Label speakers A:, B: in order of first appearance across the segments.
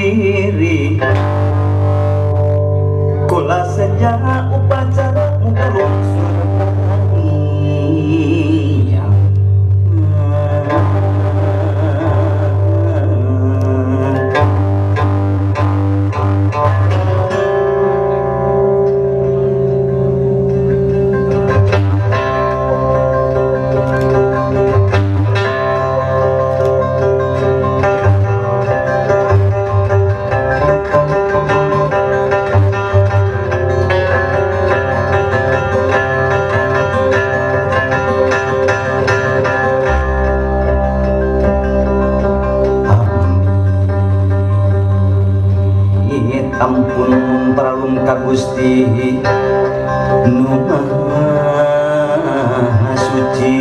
A: diri kula sejak upacara mugurung ampun pralung ka Gusti nu Maha Suci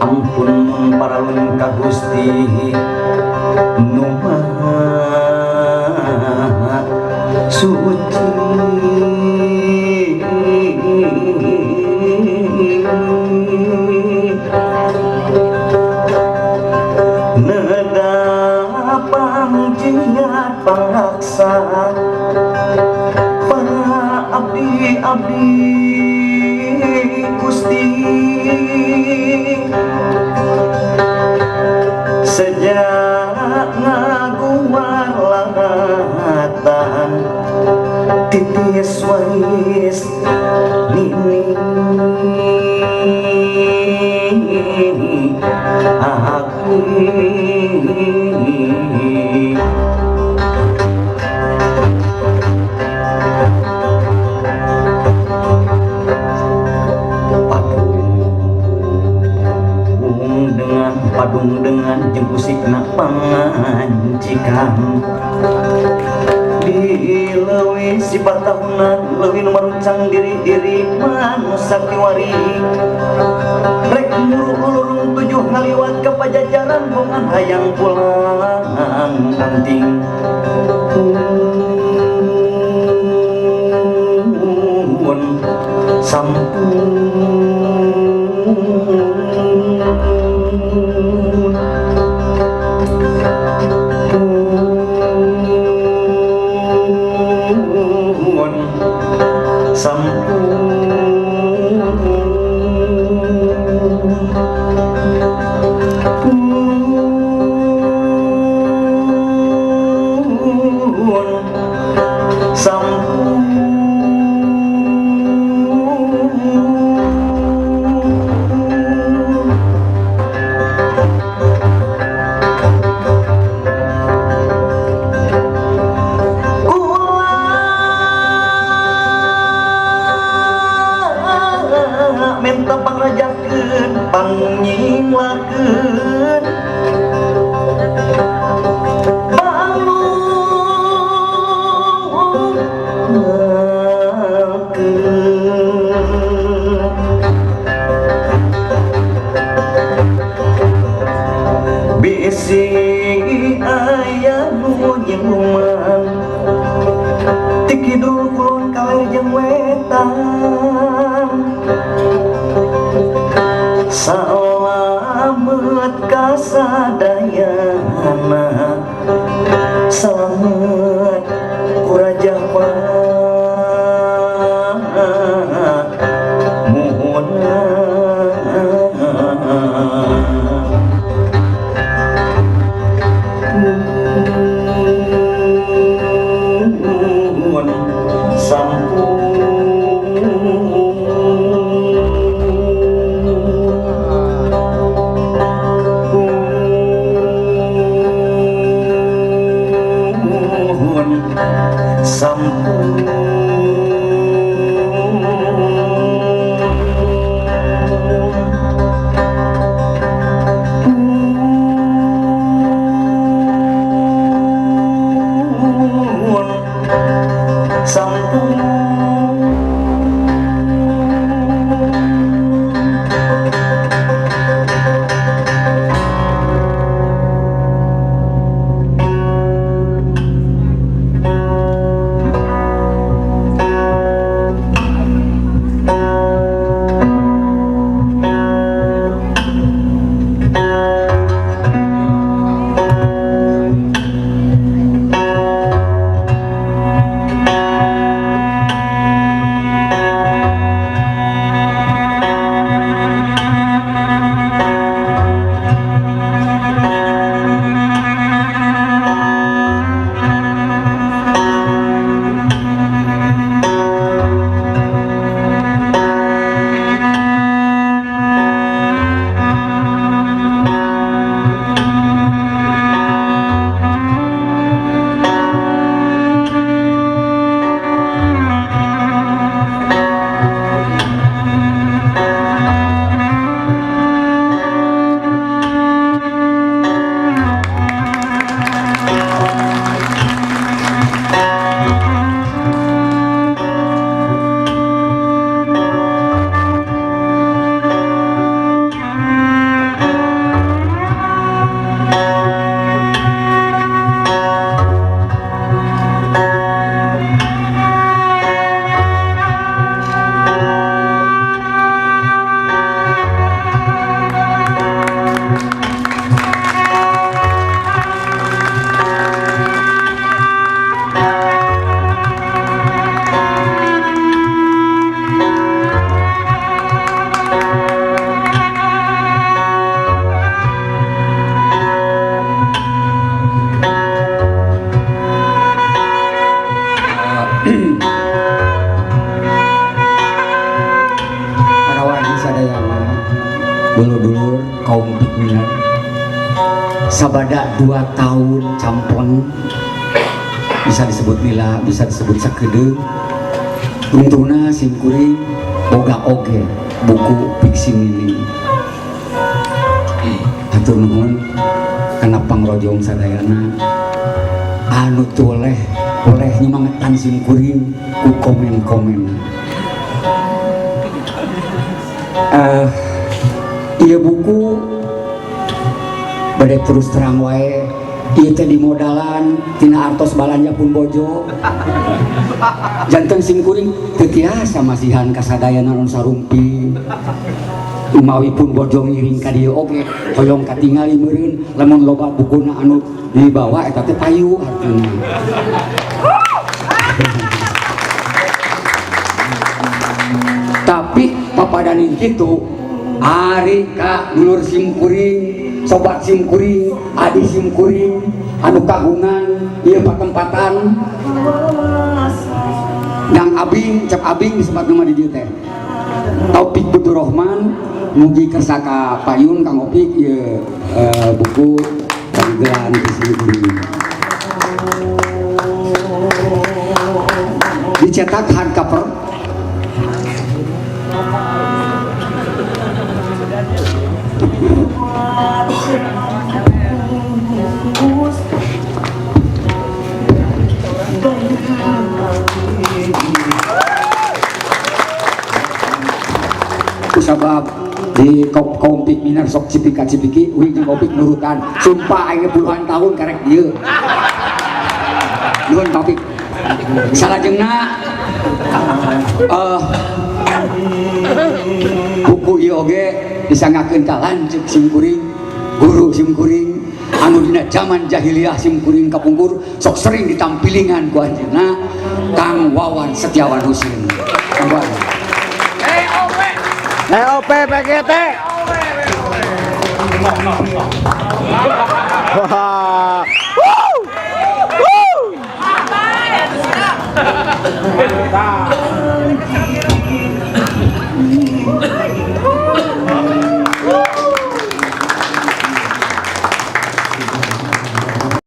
A: ampun pralung ka Gusti nu Maha Suci pangjiat pangraksa para abdi-abdi Gusti sejak ngaguar langatan titis wais nini aku padung dengan jengkusikna pangancikan dilewi sifat tahunan lewi numaruncang diri-diri manusia kiwari rek muru-ulurung tujuh ngaliwat ke pajajaran bungan hayang pulang penting sampun minta pangrajakeun panyinglakeun bisi aya nu nyeluman ti kidul kulon kaler jeung wetan salamet kasadayana salamet kuraja muhun
B: kaum pikminan sabada 2 tahun campon bisa disebut lila, bisa disebut sakedeung. Untungna simkuring boga oge buku fiksi mili. Hatur nuhun kana pangrojong sadayana anu toleh nyemangetan simkuring ku komen-komen. Iya buku badai terus terang wae ieu teh dimodalan tina artos balanja pun bojo. Janten simkuring teu tiasa masihan kasadayana non sarumpi. Umawi pun bojo ngiring ka dieu oge hoyong katingali meureun lamun loba bukuna anu dibawa eta teh payu artuna. Tapi papadanin kitu ari ka dulur simkuring, sobat simkuring, adi simkuring anu kagungan ieu patempatan yang abing cep abing disebut nama di dieu teh Taufik Buturrahman mugi kersa ka payun Kang Opik ieu buku kagelan di simkuring dicetak hardcover. Sabab di kaum pikminan sok cipika-cipiki uing jeung opik nurutan sumpah aing puluhan tahun karek dieu. Nuhun Opik. Salajengna buku ieu oge disangakeun ka lanceuk simkuring, guru simkuring anu dina zaman jahiliyah simkuring kapungkur sok sering ditampilingan ku anjeunna Kang Wawan Setiawan Husin. Kang Wawan.
C: OP PGT. Wah. Woo! Woo!